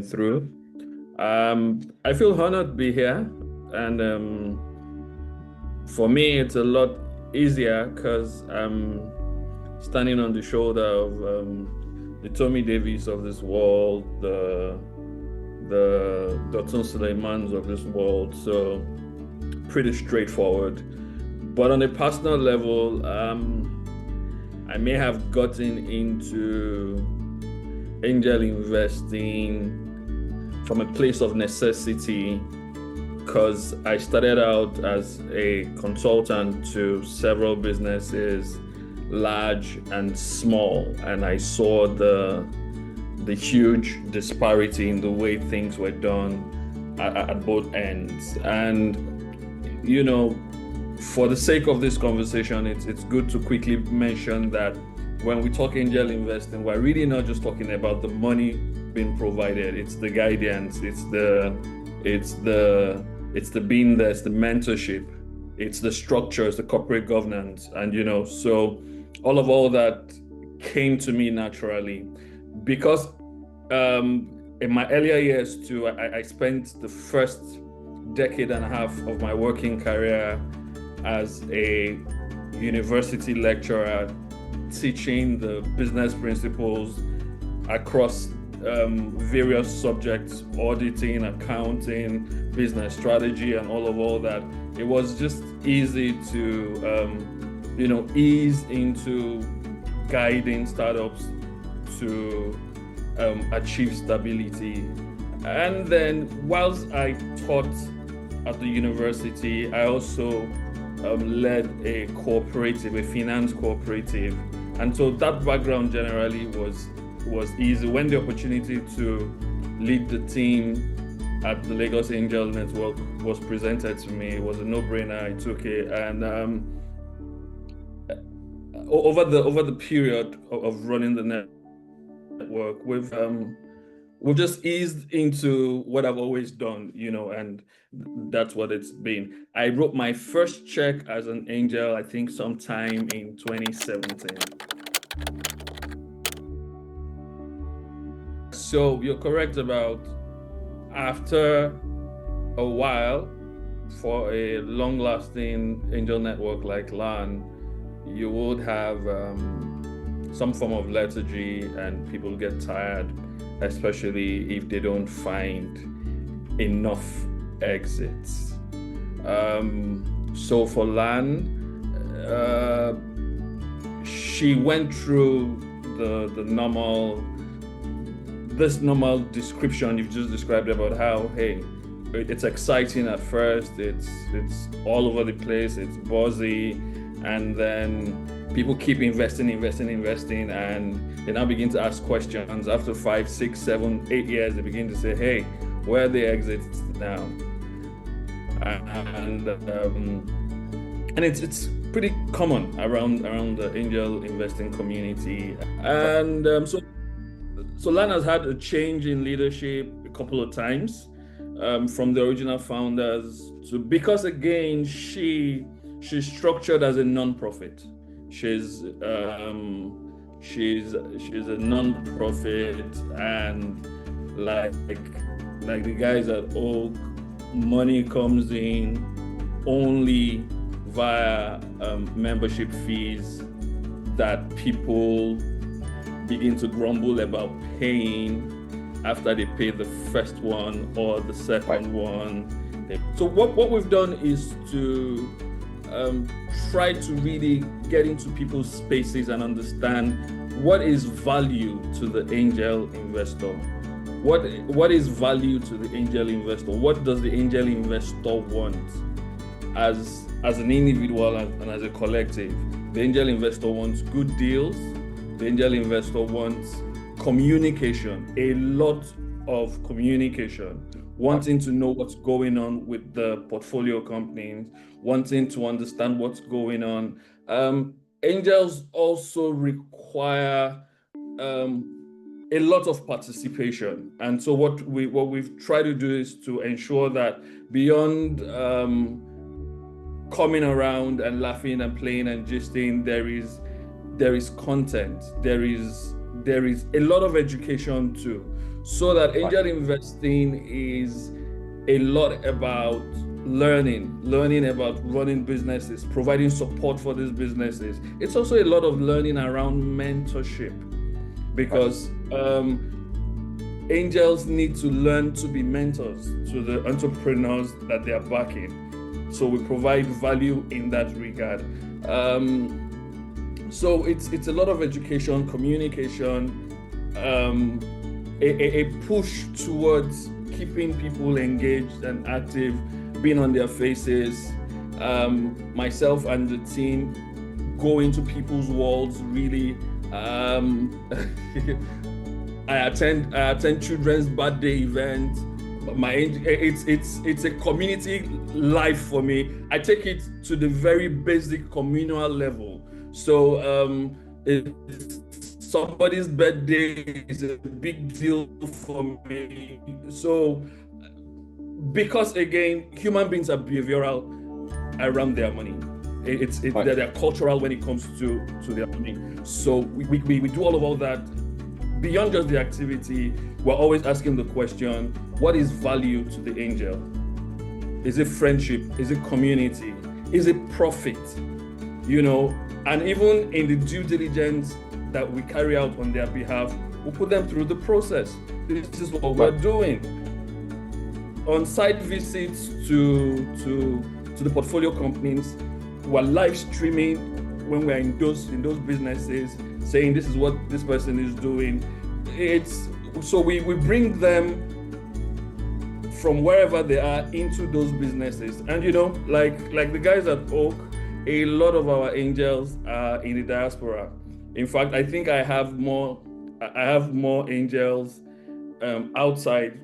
through. I feel honored to be here, and for me, it's a lot easier because I'm standing on the shoulder of the Tommy Davis of this world, the Dotun Suleimans of this world. So pretty straightforward. But on a personal level, I may have gotten into angel investing from a place of necessity because I started out as a consultant to several businesses, large and small, and I saw the huge disparity in the way things were done at both ends. And for the sake of this conversation, it's good to quickly mention that when we talk angel investing, we're really not just talking about the money being provided. It's the guidance, it's the being there, it's the mentorship, it's the structures, the corporate governance, and so all that came to me naturally because in my earlier years too, I spent the first decade and a half of my working career as a university lecturer, teaching the business principles across various subjects, auditing, accounting, business strategy, and all that. It was just easy to, ease into guiding startups to achieve stability. And then whilst I taught at the university, I also led a cooperative, a finance cooperative. And so that background generally was easy. When the opportunity to lead the team at the Lagos Angel Network was presented to me, it was a no-brainer. I took it. And over the period of running the network, we've just eased into what I've always done, and that's what it's been. I wrote my first check as an angel, I think sometime in 2017. So you're correct about after a while, for a long-lasting angel network like LAN, you would have some form of lethargy and people get tired, especially if they don't find enough exits. So for LAN, she went through the normal description you've just described about how, hey, it's exciting at first, it's all over the place, it's buzzy, and then people keep investing, and they now begin to ask questions. After 5, 6, 7, 8 years, they begin to say, hey, where are the exits now? And it's pretty common around the angel investing community. And so LAN has had a change in leadership a couple of times, from the original founders because again, she's structured as a non-profit. She's a non-profit, and like the guys at Oak, money comes in only via membership fees that people begin to grumble about paying after they pay the first one or the second one. So what we've done is to try to really get into people's spaces and understand what is value to the angel investor. What is value to the angel investor? What does the angel investor want as an individual and as a collective? The angel investor wants good deals. The angel investor wants communication, a lot of communication, wanting to know what's going on with the portfolio companies, wanting to understand what's going on. Angels also require a lot of participation. And so what we've tried to do is to ensure that beyond coming around and laughing and playing and gisting, there is content, there there is a lot of education too. So that angel investing is a lot about learning about running businesses, providing support for these businesses. It's also a lot of learning around mentorship, because angels need to learn to be mentors to the entrepreneurs that they are backing. So we provide value in that regard. So it's a lot of education, communication, a push towards keeping people engaged and active, being on their faces. Myself and the team go into people's worlds really. I attend children's birthday events. It's a community life for me. I take it to the very basic communal level. So somebody's birthday is a big deal for me. So because again, human beings are behavioral around their money. They're cultural when it comes to their money. So we do all of that. Beyond just the activity, we're always asking the question, what is value to the angel? Is it friendship? Is it community? Is it profit? And even in the due diligence that we carry out on their behalf, we put them through the process. This is what we're doing. On site visits to the portfolio companies, we're live streaming when we're in those businesses, saying this is what this person is doing. So we bring them from wherever they are into those businesses. And like the guys at Oak, a lot of our angels are in the diaspora. In fact, I think I have more angels outside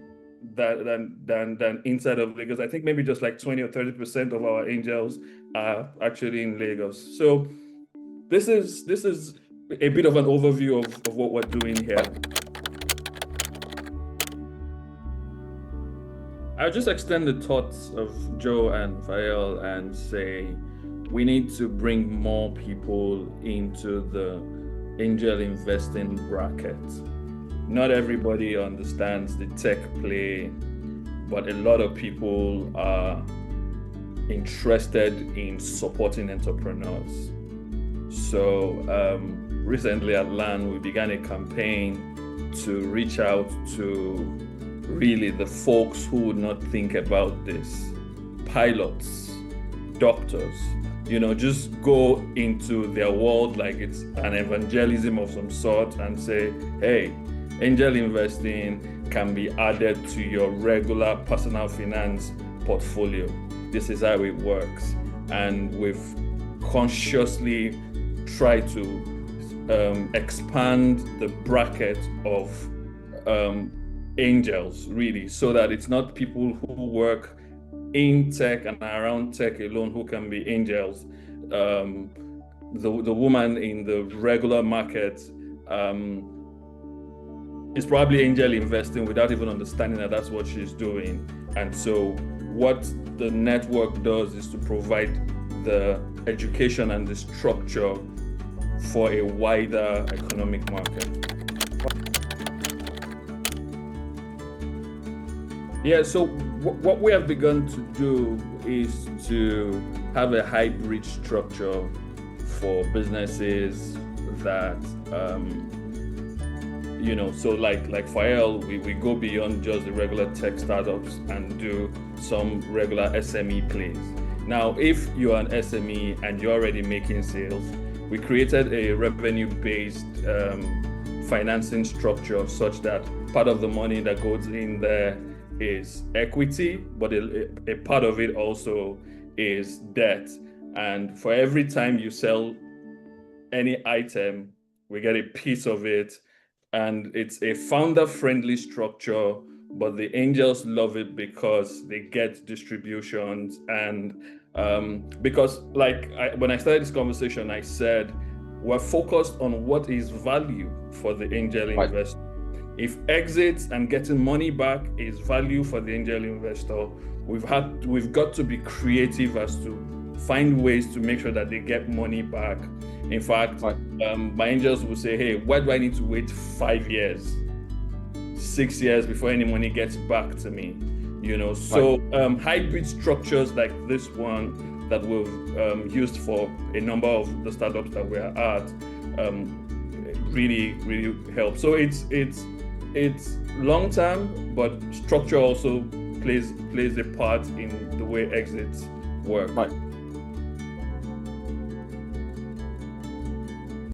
than inside of Lagos. I think maybe just like 20 or 30% of our angels are actually in Lagos. So this is a bit of an overview of what we're doing here. I'll just extend the thoughts of Joe and Fael and say we need to bring more people into the angel investing bracket. Not everybody understands the tech play, but a lot of people are interested in supporting entrepreneurs. So recently at LAN, we began a campaign to reach out to really the folks who would not think about this. Pilots, doctors, just go into their world like it's an evangelism of some sort and say, hey, angel investing can be added to your regular personal finance portfolio. This is how it works. And we've consciously tried to expand the bracket of angels, really, so that it's not people who work in tech and around tech alone who can be angels. The woman in the regular market is probably angel investing without even understanding that that's what she's doing. And so what the network does is to provide the education and the structure for a wider economic market. Yeah, so what we have begun to do is to have a hybrid structure for businesses that, so like Fael, we go beyond just the regular tech startups and do some regular SME plays. Now, if you're an SME and you're already making sales, we created a revenue-based financing structure such that part of the money that goes in there is equity, but a part of it also is debt. And for every time you sell any item, we get a piece of it. And it's a founder-friendly structure, but the angels love it because they get distributions. And because when I started this conversation, I said, we're focused on what is value for the angel investor. If exits and getting money back is value for the angel investor, we've got to be creative as to find ways to make sure that they get money back. In fact, Right. my angels will say, hey, why do I need to wait 5 years, 6 years before any money gets back to me? So hybrid structures like this one that we've used for a number of the startups that we're at really help. So it's long term, but structure also plays a part in the way exits work. Right.